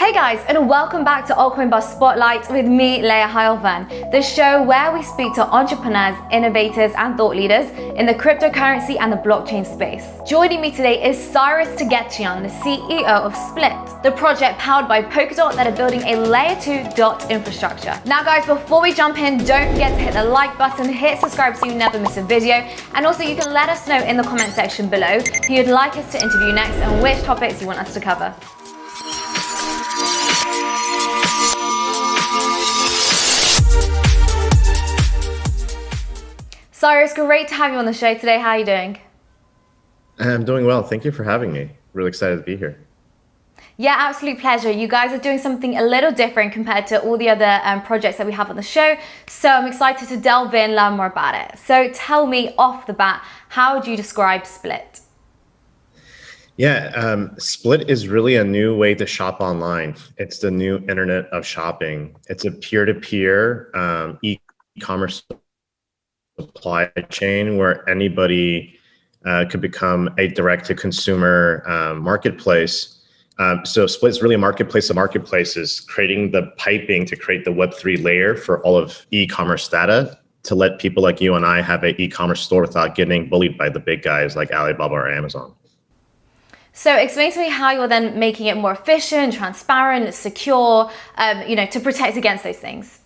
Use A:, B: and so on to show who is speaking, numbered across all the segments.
A: Hey guys, and welcome back to Altcoin Buzz Spotlight with me, Leah Heilvan, the show where we speak to entrepreneurs, innovators, and thought leaders in the cryptocurrency and the blockchain space. Joining me today is Cyrus Tagetjian, the CEO of Split, the project powered by Polkadot that are building a layer 2 dot infrastructure. Now guys, before we jump in, don't forget to hit the like button, hit subscribe so you never miss a video, and also you can let us know in the comment section below who you'd like us to interview next and which topics you want us to cover. Cyrus, great to have you on the show today. How are you doing?
B: I'm doing well. Thank you for having me. Really excited to be here.
A: Yeah, absolute pleasure. You guys are doing something a little different compared to all the other projects that we have on the show. So I'm excited to delve in, learn more about it. So tell me off the bat, how would you describe Split?
B: Yeah, Split is really a new way to shop online. It's the new internet of shopping. It's a peer-to-peer e-commerce supply chain where anybody could become a direct-to-consumer marketplace. So Split is really a marketplace of marketplaces, creating the piping to create the Web3 layer for all of e-commerce data to let people like you and I have an e-commerce store without getting bullied by the big guys like Alibaba or Amazon.
A: So explain to me how you're then making it more efficient, transparent, secure, to protect against those things.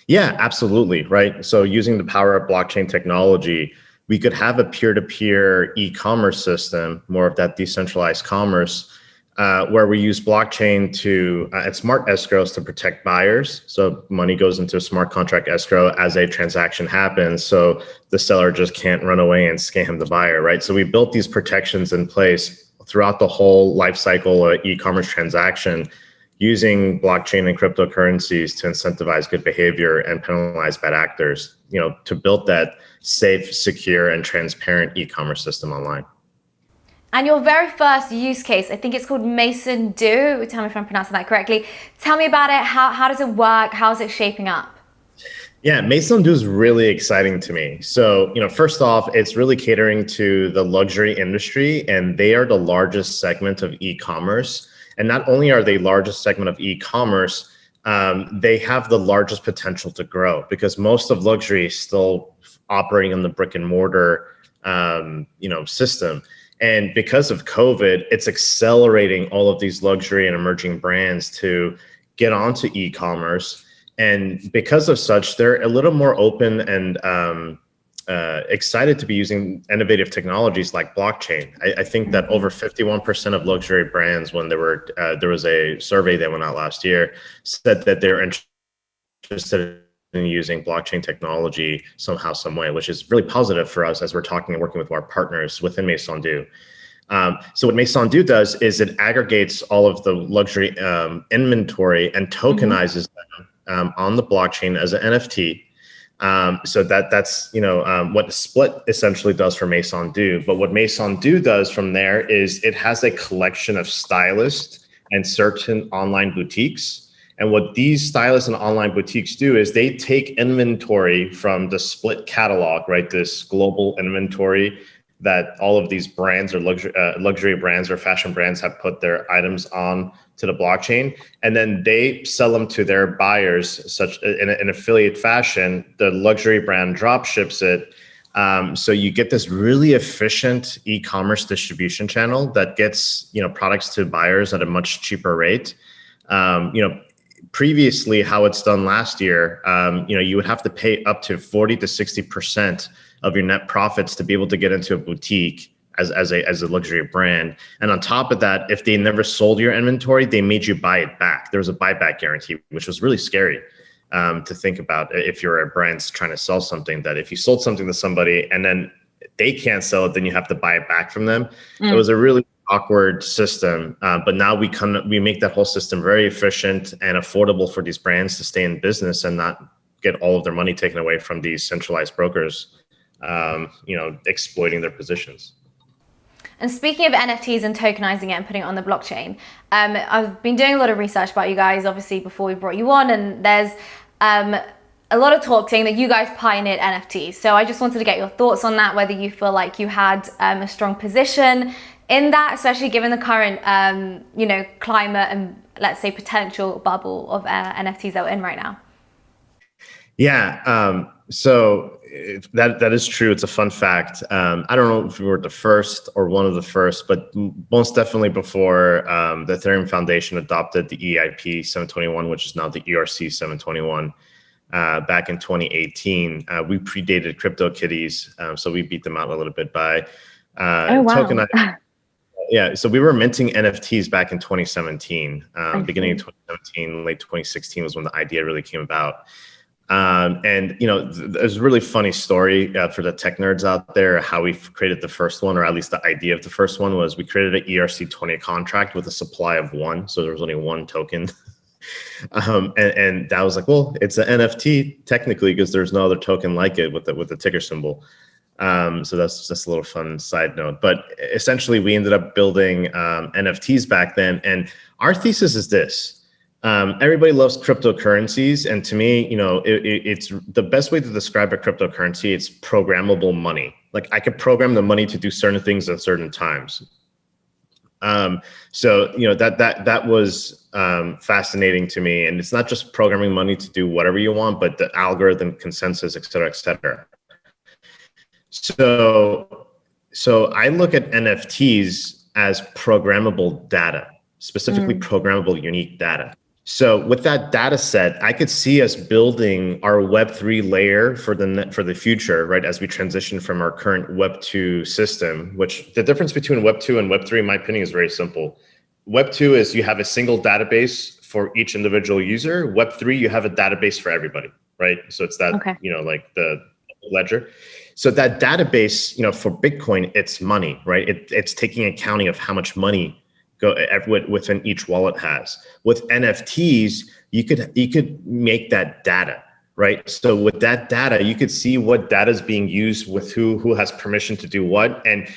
B: Yeah, absolutely. Right. So using the power of blockchain technology, we could have a peer-to-peer e-commerce system, more of that decentralized commerce, where we use blockchain to and smart escrows to protect buyers. So money goes into a smart contract escrow as a transaction happens. So the seller just can't run away and scam the buyer. Right. So we built these protections in place throughout the whole life cycle of e-commerce transaction, using blockchain and cryptocurrencies to incentivize good behavior and penalize bad actors, to build that safe, secure, and transparent e-commerce system online.
A: And your very first use case, I think it's called Mason Do. Tell me if I'm pronouncing that correctly. Tell me about it. How does it work? How's it shaping up?
B: Yeah, Mason Do is really exciting to me. So, first off, it's really catering to the luxury industry, and they are the largest segment of e-commerce. And not only are they largest segment of e-commerce, they have the largest potential to grow because most of luxury is still operating in the brick and mortar, system. And because of COVID, it's accelerating all of these luxury and emerging brands to get onto e-commerce. And because of such, they're a little more open and excited to be using innovative technologies like blockchain. I think that over 51% of luxury brands, when there was a survey that went out last year, said that they're interested in using blockchain technology somehow, some way, which is really positive for us as we're talking and working with our partners within Maison Do. So what Maison Do does is it aggregates all of the luxury inventory and tokenizes them on the blockchain as an NFT. So that's what Split essentially does for Maison Do. But what Maison Do does from there is it has a collection of stylists and certain online boutiques. And what these stylists and online boutiques do is they take inventory from the Split catalog, right? This global inventory that all of these brands or luxury brands or fashion brands have put their items on to the blockchain, and then they sell them to their buyers such in an affiliate fashion. The luxury brand drop ships it. So you get this really efficient e-commerce distribution channel that gets products to buyers at a much cheaper rate. Previously, how it's done last year, you would have to pay up to 40 to 60% of your net profits to be able to get into a boutique as a luxury brand. And on top of that, if they never sold your inventory, they made you buy it back. There was a buyback guarantee, which was really scary to think about if you're a brand trying to sell something, that if you sold something to somebody and then they can't sell it, then you have to buy it back from them. It was a really awkward system, but now we make that whole system very efficient and affordable for these brands to stay in business and not get all of their money taken away from these centralized brokers, exploiting their positions.
A: And speaking of NFTs and tokenizing it and putting it on the blockchain, I've been doing a lot of research about you guys, obviously, before we brought you on, and there's a lot of talk saying that you guys pioneered NFTs. So I just wanted to get your thoughts on that, whether you feel like you had a strong position in that, especially given the current, climate and let's say, potential bubble of NFTs that we're in right now?
B: Yeah. So that is true. It's a fun fact. I don't know if we were the first or one of the first, but most definitely before the Ethereum Foundation adopted the EIP 721, which is now the ERC 721. Back in 2018, we predated CryptoKitties, so we beat them out a little bit by
A: Oh, wow.
B: tokenizing. Yeah, so we were minting NFTs back in 2017, beginning of 2017, late 2016 was when the idea really came about. And there's a really funny story for the tech nerds out there, how we created the first one, or at least the idea of the first one was we created an ERC20 contract with a supply of one. So there was only one token. And that was like, well, it's an NFT technically because there's no other token like it with the ticker symbol. So that's just a little fun side note. But essentially, we ended up building NFTs back then. And our thesis is this. Everybody loves cryptocurrencies. And to me, it's the best way to describe a cryptocurrency. It's programmable money. Like I could program the money to do certain things at certain times. So that was fascinating to me. And it's not just programming money to do whatever you want, but the algorithm, consensus, et cetera, et cetera. So I look at NFTs as programmable data, specifically programmable unique data. So with that data set, I could see us building our Web3 layer for the future, right? As we transition from our current Web2 system, which the difference between Web2 and Web3, in my opinion, is very simple. Web2 is you have a single database for each individual user. Web3, you have a database for everybody, right? So it's that, like the ledger. So that database, for Bitcoin, it's money, right? It's taking accounting of how much money within each wallet has. With NFTs, you could make that data, right? So with that data, you could see what data is being used with who has permission to do what. And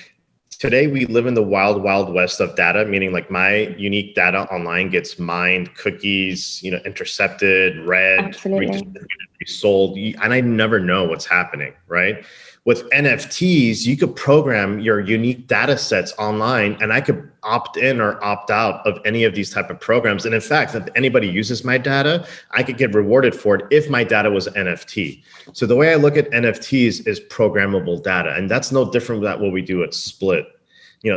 B: today we live in the wild, wild west of data, meaning like my unique data online gets mined, cookies, intercepted, read, redistributed, resold, and I never know what's happening, right? With NFTs, you could program your unique data sets online, and I could opt in or opt out of any of these type of programs. And in fact, if anybody uses my data, I could get rewarded for it if my data was NFT. So the way I look at NFTs is programmable data, and that's no different than what we do at Split.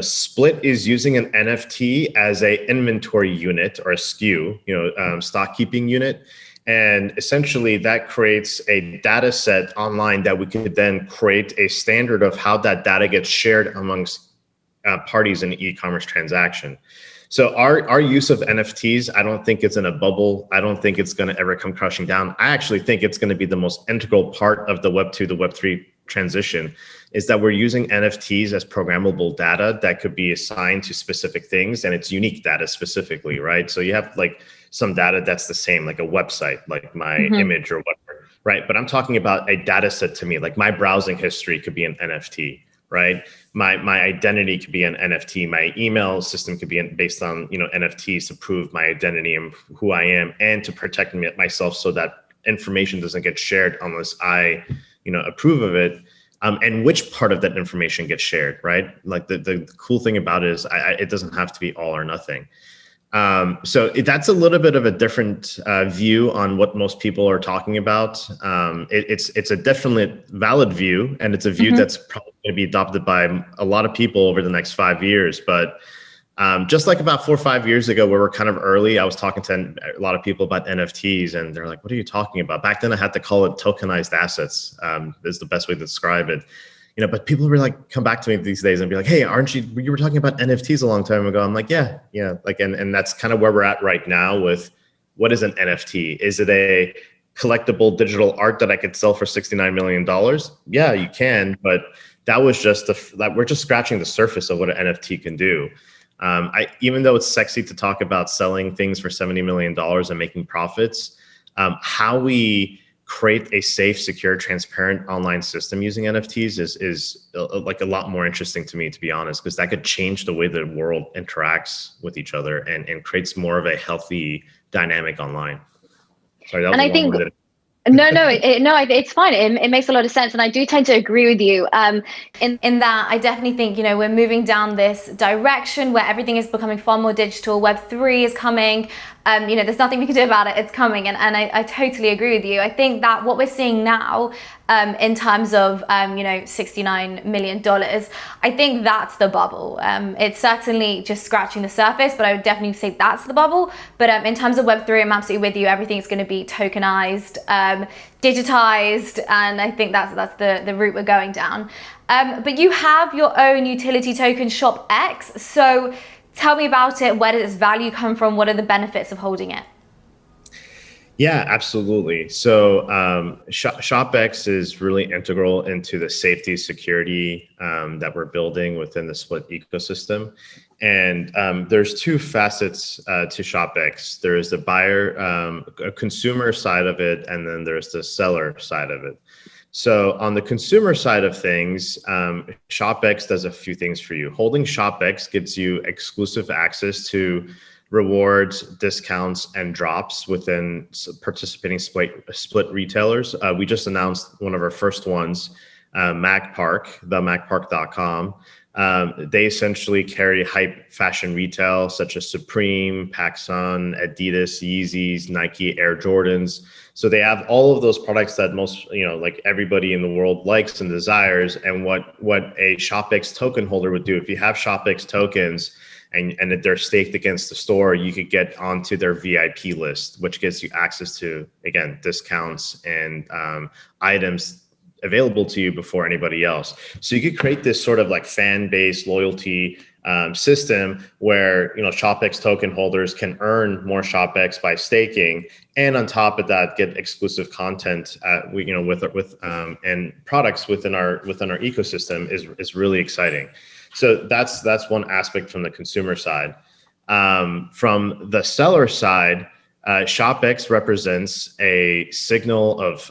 B: Split is using an NFT as a inventory unit or a SKU, stock keeping unit. And essentially that creates a data set online that we could then create a standard of how that data gets shared amongst parties in the e-commerce transaction. So our use of NFTs, I don't think it's in a bubble. I don't think it's going to ever come crashing down. I actually think it's going to be the most integral part of the Web 2 to Web 3 transition, is that we're using NFTs as programmable data that could be assigned to specific things, and it's unique data specifically, right? So you have like some data that's the same, like a website, like my image or whatever, right? But I'm talking about a data set to me, like my browsing history could be an NFT, right? My identity could be an NFT. My email system could be based on NFTs to prove my identity and who I am, and to protect myself so that information doesn't get shared unless I approve of it. And which part of that information gets shared, right? Like the cool thing about it is it doesn't have to be all or nothing. So that's a little bit of a different view on what most people are talking about. It's a definitely valid view, and it's a view that's probably going to be adopted by a lot of people over the next 5 years. But just like about 4 or 5 years ago, where we're kind of early, I was talking to a lot of people about NFTs, and they're like, "What are you talking about?" Back then, I had to call it tokenized assets. Is the best way to describe it. But people were like, come back to me these days and be like, "Hey, aren't you were talking about NFTs a long time ago?" I'm like, yeah. Like, and that's kind of where we're at right now with what is an NFT? Is it a collectible digital art that I could sell for $69 million? Yeah, you can, but that was just that we're just scratching the surface of what an NFT can do. Even though it's sexy to talk about selling things for $70 million and making profits, how we create a safe, secure, transparent online system using NFTs is like a lot more interesting to me, to be honest, because that could change the way the world interacts with each other and creates more of a healthy dynamic online. Sorry, that was a long-winded.
A: No, it's fine. It makes a lot of sense. And I do tend to agree with you in that I definitely think, we're moving down this direction where everything is becoming far more digital. Web3 is coming. There's nothing we can do about it. It's coming, and I totally agree with you. I think that what we're seeing now, in terms of $69 million, I think that's the bubble. It's certainly just scratching the surface, but I would definitely say that's the bubble. But in terms of Web3, I'm absolutely with you. Everything's going to be tokenized, digitized, and I think that's the route we're going down. But you have your own utility token, ShopX. So tell me about it. Where does its value come from? What are the benefits of holding it?
B: Yeah, absolutely. So ShopX is really integral into the safety security that we're building within the Split ecosystem. And there's two facets to ShopX. There is the buyer, a consumer side of it, and then there's the seller side of it. So on the consumer side of things, ShopX does a few things for you. Holding ShopX gives you exclusive access to rewards, discounts, and drops within participating split retailers. We just announced one of our first ones, MacPark, themacpark.com. They essentially carry hype fashion retail such as Supreme, PacSun, Adidas, Yeezys, Nike, Air Jordans. So they have all of those products that most, like everybody in the world likes and desires. And what a ShopX token holder would do, if you have ShopX tokens, and if they're staked against the store, you could get onto their VIP list, which gives you access to, again, discounts and items available to you before anybody else. So you could create this sort of like fan-based loyalty system where ShopX token holders can earn more ShopX by staking, and on top of that, get exclusive content with and products within our ecosystem is really exciting. So that's one aspect from the consumer side. From the seller side, ShopX represents a signal of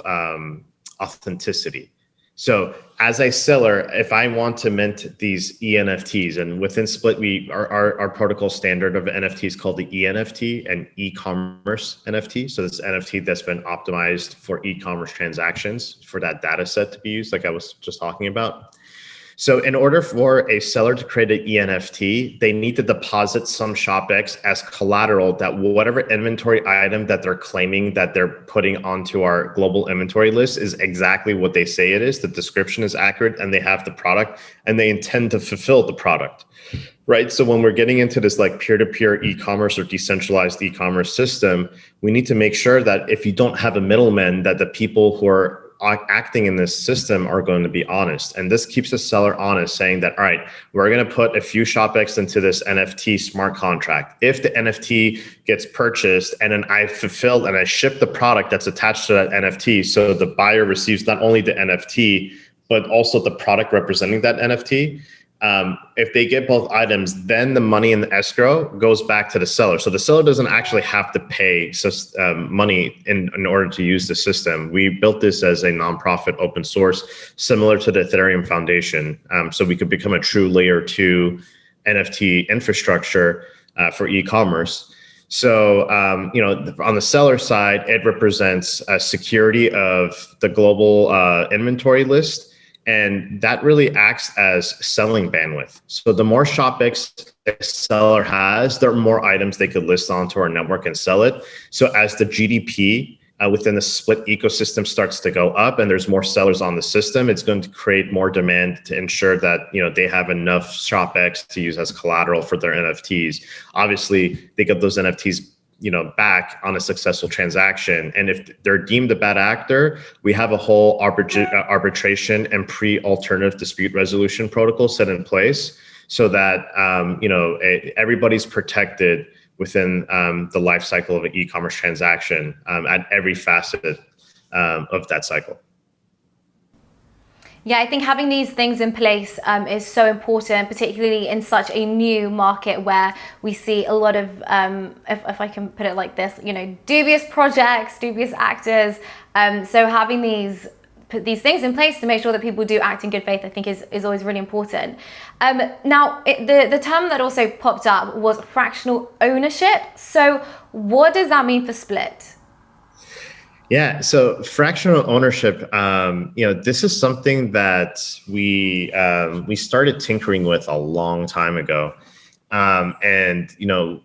B: authenticity. So as a seller, if I want to mint these ENFTs, and within Split, our protocol standard of NFT is called the ENFT, and e-commerce NFT. So this NFT that's been optimized for e-commerce transactions for that data set to be used, like I was just talking about. So in order for a seller to create an ENFT, they need to deposit some ShopX as collateral that whatever inventory item that they're claiming that they're putting onto our global inventory list is exactly what they say it is. The description is accurate, and they have the product, and they intend to fulfill the product, right? So when we're getting into this like peer-to-peer e-commerce or decentralized e-commerce system, we need to make sure that if you don't have a middleman, that the people who are acting in this system are going to be honest. And this keeps the seller honest, saying that, all right, we're going to put a few ShopX into this NFT smart contract. If the NFT gets purchased and then I fulfilled and I ship the product that's attached to that NFT, so the buyer receives not only the NFT, but also the product representing that NFT. If they get both items, then the money in the escrow goes back to the seller. So the seller doesn't actually have to pay money in order to use the system. We built this as a nonprofit open source, similar to the Ethereum Foundation. So we could become a true layer 2 NFT infrastructure for e-commerce. So, on the seller side, it represents a security of the global inventory list. And that really acts as selling bandwidth. So the more ShopX a seller has, there are more items they could list onto our network and sell it. So as the GDP within the Split ecosystem starts to go up and there's more sellers on the system, it's going to create more demand to ensure that they have enough ShopX to use as collateral for their NFTs. Obviously, they get those NFTs back on a successful transaction. And if they're deemed a bad actor, we have a whole arbitration and pre-alternative dispute resolution protocol set in place so that, everybody's protected within the life cycle of an e-commerce transaction at every facet of that cycle.
A: Yeah, I think having these things in place is so important, particularly in such a new market where we see a lot of, if I can put it like this, dubious projects, dubious actors. So having these things in place to make sure that people do act in good faith, I think is always really important. Now, the term that also popped up was fractional ownership. So what does that mean for Split?
B: Yeah, so fractional ownership, this is something that we started tinkering with a long time ago. And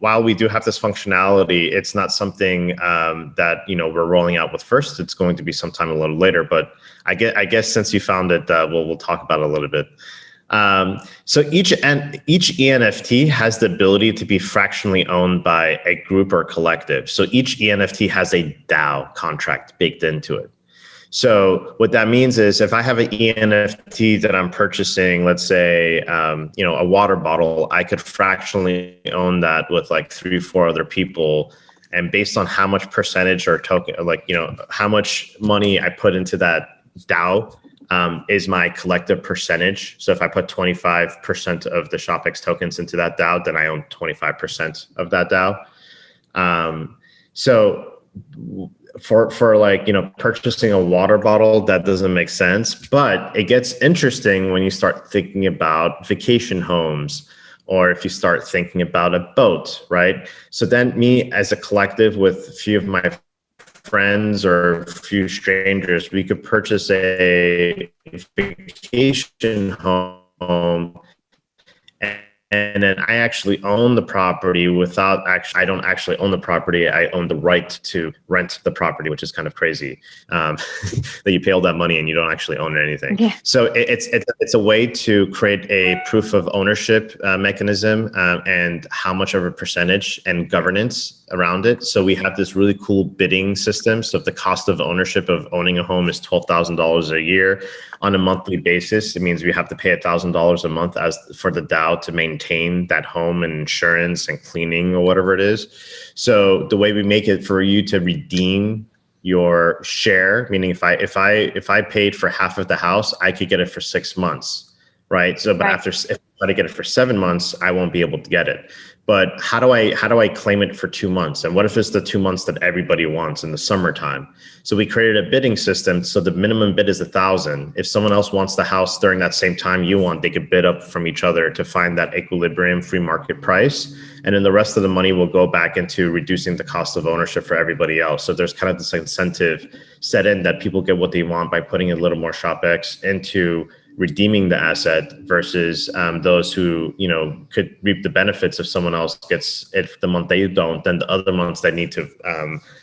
B: while we do have this functionality, it's not something that we're rolling out with first. It's going to be sometime a little later. But I guess since you found it, we'll talk about it a little bit. So each ENFT has the ability to be fractionally owned by a group or collective. So each ENFT has a DAO contract baked into it. So what that means is if I have an ENFT that I'm purchasing, let's say, a water bottle, I could fractionally own that with like 3-4 other people. And based on how much percentage or token, how much money I put into that DAO is my collective percentage. So if I put 25% of the ShopX tokens into that DAO, then I own 25% of that DAO. So for like, purchasing a water bottle, that doesn't make sense, but it gets interesting when you start thinking about vacation homes, or if you start thinking about a boat, right? So then me as a collective with a few of my friends or a few strangers, we could purchase a vacation home, and then I actually own the property I don't actually own the property. I own the right to rent the property, which is kind of crazy, that you pay all that money and you don't actually own anything. Yeah. So it's a way to create a proof of ownership mechanism, and how much of a percentage and governance around it. So we have this really cool bidding system. So if the cost of ownership of owning a home is $12,000 a year on a monthly basis, it means we have to pay $1,000 a month as for the DAO to maintain that home and insurance and cleaning or whatever it is. So the way we make it for you to redeem your share, meaning if I paid for half of the house, I could get it for 6 months, right? So, but if I try to get it for 7 months, I won't be able to get it. But how do I claim it for 2 months? And what if it's the 2 months that everybody wants in the summertime? So we created a bidding system. So the minimum bid is 1,000. If someone else wants the house during that same time you want, they could bid up from each other to find that equilibrium free market price. And then the rest of the money will go back into reducing the cost of ownership for everybody else. So there's kind of this incentive set in that people get what they want by putting a little more ShopX into redeeming the asset versus those who could reap the benefits if someone else gets it the month they don't, then the other months they need to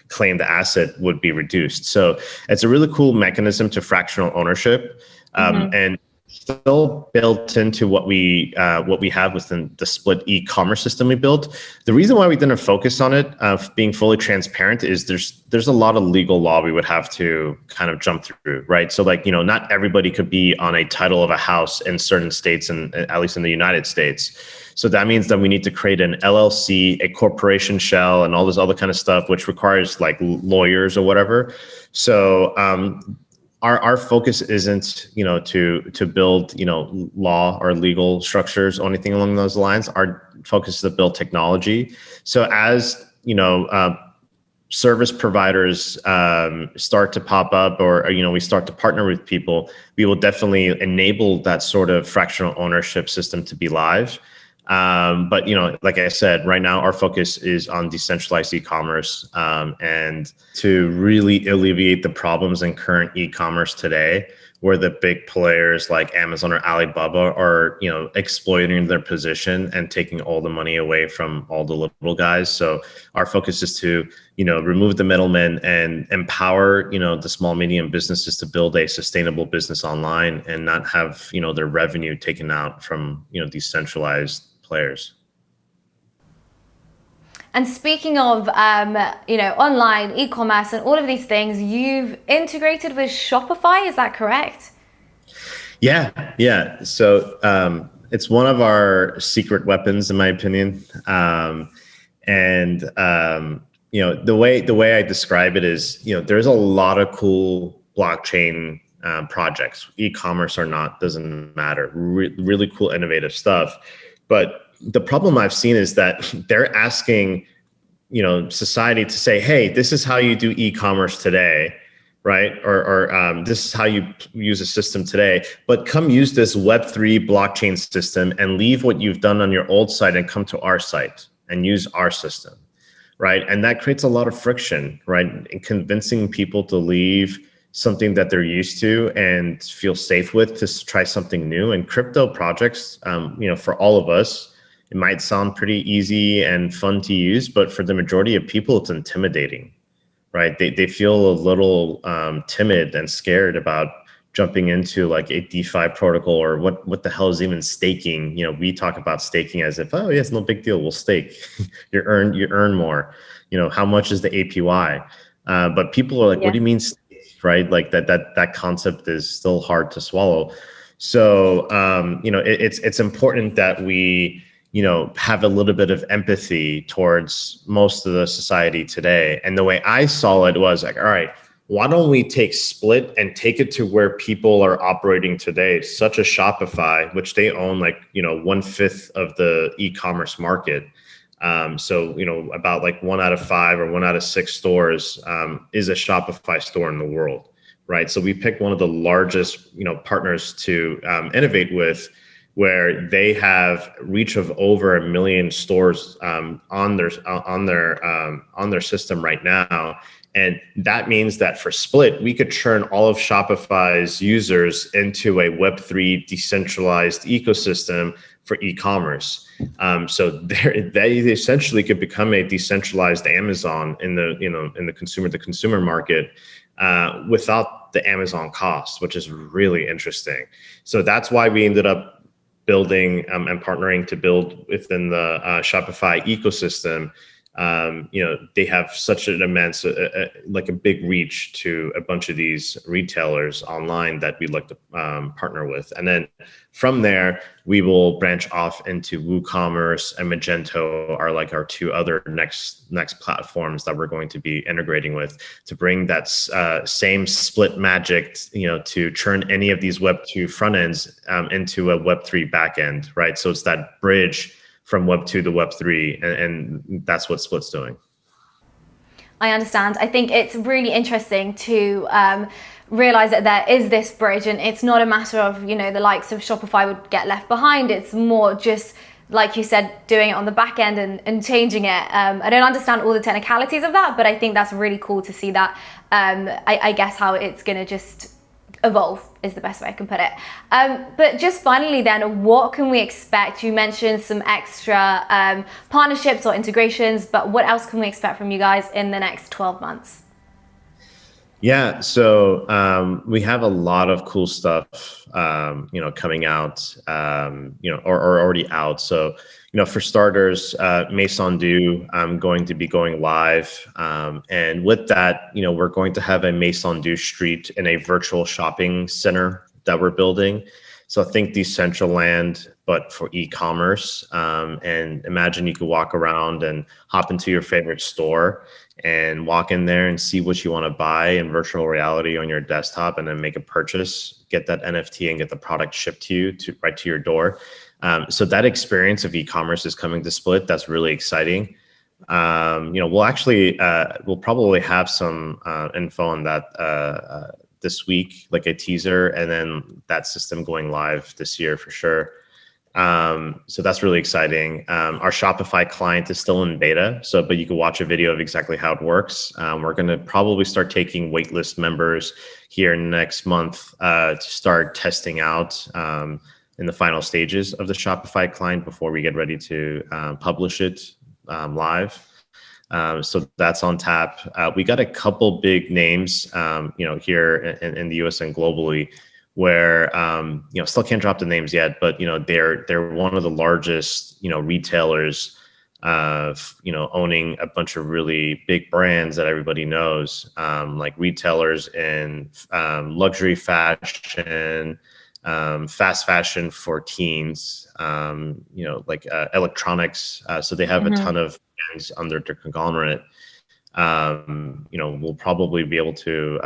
B: claim the asset would be reduced. So it's a really cool mechanism to fractional ownership, and still built into what we have within the split e-commerce system we built. The reason why we didn't focus on it, being fully transparent, is there's a lot of legal law we would have to kind of jump through, right? So like, not everybody could be on a title of a house in certain states, and at least in the United States. So that means that we need to create an LLC, a corporation shell, and all this other kind of stuff, which requires like lawyers or whatever. So our focus isn't, to build, law or legal structures or anything along those lines. Our focus is to build technology. So as, service providers start to pop up, or we start to partner with people, we will definitely enable that sort of fractional ownership system to be live. But like I said, right now our focus is on decentralized e-commerce, and to really alleviate the problems in current e-commerce today, where the big players like Amazon or Alibaba are, exploiting their position and taking all the money away from all the little guys. So our focus is to, remove the middlemen and empower, the small, medium businesses to build a sustainable business online and not have, their revenue taken out from, decentralized players.
A: And speaking of, online e-commerce and all of these things, you've integrated with Shopify, is that correct?
B: Yeah. So it's one of our secret weapons, in my opinion. The way I describe it is, there's a lot of cool blockchain projects, e-commerce or not, doesn't matter. Really cool, innovative stuff. But the problem I've seen is that they're asking, society to say, hey, this is how you do e-commerce today, right? Or this is how you use a system today, but come use this Web3 blockchain system and leave what you've done on your old site and come to our site and use our system, right? And that creates a lot of friction, right? In convincing people to leave something that they're used to and feel safe with to try something new. And crypto projects, for all of us, it might sound pretty easy and fun to use, but for the majority of people, it's intimidating, right? They feel a little timid and scared about jumping into like a DeFi protocol, or what the hell is even staking? We talk about staking as if, oh yes, no big deal, we'll stake. you earn more. How much is the APY? But people are like, what do you mean stake? Right? Like that concept is still hard to swallow. So it's important that we have a little bit of empathy towards most of the society today. And the way I saw it was like, all right, why don't we take Split and take it to where people are operating today, such as Shopify, which they own like 1/5 of the e-commerce market. So about like 1 out of 5 or 1 out of 6 stores is a Shopify store in the world, right? So we picked one of the largest partners to innovate with, where they have reach of over 1 million stores on their system right now. And that means that for Split, we could turn all of Shopify's users into a Web3 decentralized ecosystem for e-commerce. So they essentially could become a decentralized Amazon in the consumer market without the Amazon cost, which is really interesting. So that's why we ended up building and partnering to build within the Shopify ecosystem. They have such an immense, like a big reach to a bunch of these retailers online that we'd like to partner with. And then from there, we will branch off into WooCommerce and Magento are like our 2 other next platforms that we're going to be integrating with to bring that same Split magic, to turn any of these Web2 front ends into a Web3 backend, right? So it's that bridge from Web 2 to Web 3, and that's what Split's doing.
A: I understand. I think it's really interesting to realize that there is this bridge, and it's not a matter of, the likes of Shopify would get left behind. It's more just, like you said, doing it on the back end and changing it. I don't understand all the technicalities of that, but I think that's really cool to see that. I guess how it's going to just evolve is the best way I can put it. But just finally then, what can we expect? You mentioned some extra partnerships or integrations, but what else can we expect from you guys in the next 12 months?
B: Yeah, so we have a lot of cool stuff, coming out, or already out. So, for starters, Maison Du, I'm going to be going live. And with that, we're going to have a Maison Du street in a virtual shopping center that we're building. So think Decentraland, but for e-commerce. And imagine you could walk around and hop into your favorite store and walk in there and see what you want to buy in virtual reality on your desktop, and then make a purchase, get that NFT and get the product shipped to you right to your door. So that experience of e-commerce is coming to Split. That's really exciting. We'll probably have some info on that this week, like a teaser, and then that system going live this year for sure. So that's really exciting. Our Shopify client is still in beta, but you can watch a video of exactly how it works. We're going to probably start taking waitlist members here next month to start testing out in the final stages of the Shopify client before we get ready to publish it live. So that's on tap. We got a couple big names, here in the US and globally, where still can't drop the names yet, but they're one of the largest retailers owning a bunch of really big brands that everybody knows, like retailers in luxury fashion, fast fashion for teens, like electronics. So they have a ton of brands under their conglomerate. We'll probably be able to,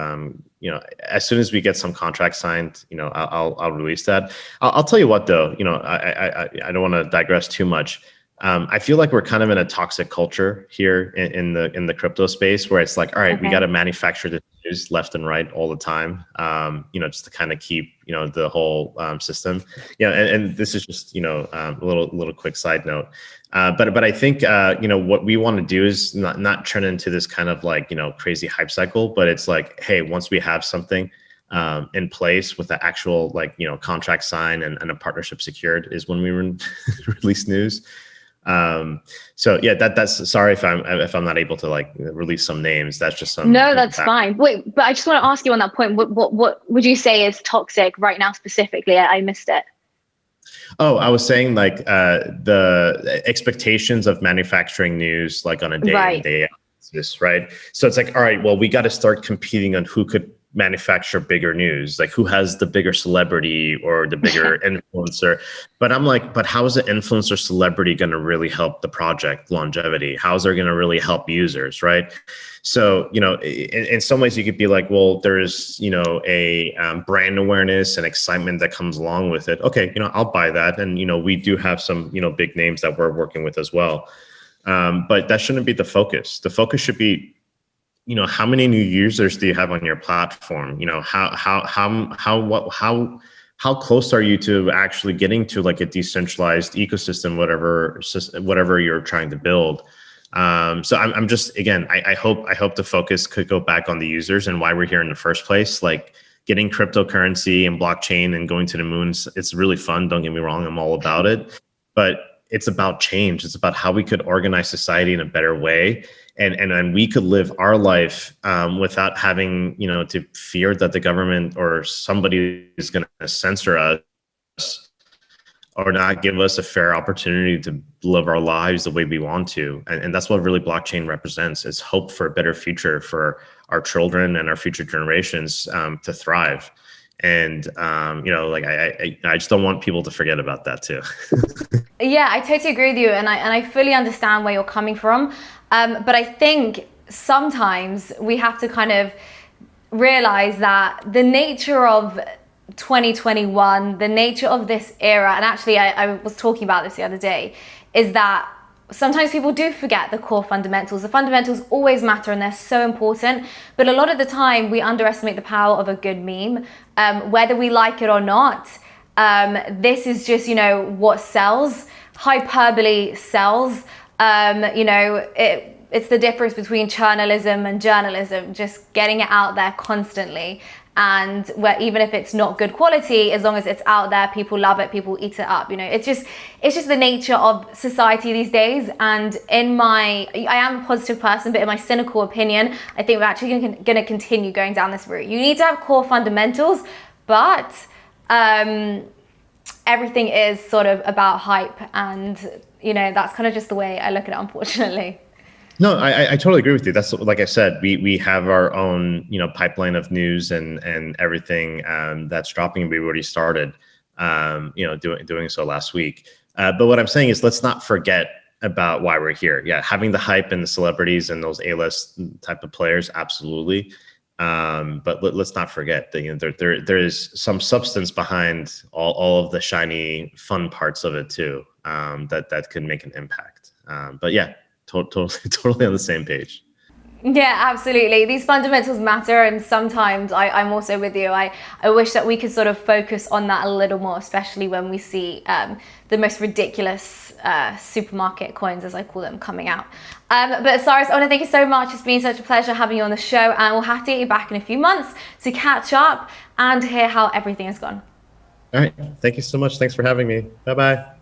B: as soon as we get some contracts signed, I'll release that. I'll tell you what, though, I don't want to digress too much. I feel like we're kind of in a toxic culture here in the crypto space, where it's like, all right, we got to manufacture the news left and right all the time, just to kind of keep, the whole system. And this is just, a little quick side note. But I think, what we want to do is not turn into this kind of like, crazy hype cycle, but it's like, hey, once we have something in place with the actual, like, contract signed and a partnership secured, is when we release news. So yeah, that's sorry if I'm not able to like release some names. That's just some
C: No, that's fine. Wait, but I just want to ask you on that point. What would you say is toxic right now specifically? I missed it.
B: Oh, I was saying like the expectations of manufacturing news like on a day in, day out basis, right? So it's like, all right, well, we got to start competing on who could manufacture bigger news, like who has the bigger celebrity or the bigger influencer. But I'm like, but how is an influencer celebrity going to really help the project longevity? How is it going to really help users, right? So, in some ways you could be like, well, there's, a brand awareness and excitement that comes along with it. Okay, I'll buy that. And, we do have some, big names that we're working with as well. But that shouldn't be the focus. The focus should be, how many new users do you have on your platform? How close are you to actually getting to like a decentralized ecosystem, whatever you're trying to build? So I'm just, again, I hope the focus could go back on the users and why we're here in the first place. Like getting cryptocurrency and blockchain and going to the moon, it's really fun. Don't get me wrong, I'm all about it. But it's about change. It's about how we could organize society in a better way. And we could live our life without having, to fear that the government or somebody is going to censor us or not give us a fair opportunity to live our lives the way we want to. And that's what really blockchain represents, is hope for a better future for our children and our future generations to thrive. And, I just don't want people to forget about that too.
A: Yeah, I totally agree with you. And I fully understand where you're coming from. But I think sometimes we have to kind of realize that the nature of 2021, the nature of this era, and actually I was talking about this the other day, is that sometimes people do forget the core fundamentals. The fundamentals always matter and they're so important, but a lot of the time we underestimate the power of a good meme, whether we like it or not. This is just, what sells. Hyperbole sells. It's the difference between journalism and journalism, just getting it out there constantly. And where even if it's not good quality, as long as it's out there, people love it, people eat it up. It's just the nature of society these days. And I am a positive person, but in my cynical opinion, I think we're actually going to continue going down this route. You need to have core fundamentals, but everything is sort of about hype, and that's kind of just the way I look at it, unfortunately.
B: No, I totally agree with you. That's, like I said, we have our own, pipeline of news and everything that's dropping. We already started, doing so last week. But what I'm saying is, let's not forget about why we're here. Yeah, having the hype and the celebrities and those A-list type of players, absolutely. But let's not forget that there is some substance behind all of the shiny, fun parts of it too. That could make an impact. But yeah. Totally on the same page.
A: Yeah, absolutely. These fundamentals matter, and sometimes I'm also with you. I wish that we could sort of focus on that a little more, especially when we see the most ridiculous supermarket coins, as I call them, coming out. But Cyrus, I want to thank you so much. It's been such a pleasure having you on the show, and we'll have to get you back in a few months to catch up and hear how everything has gone.
B: All right. Thank you so much. Thanks for having me. Bye-bye.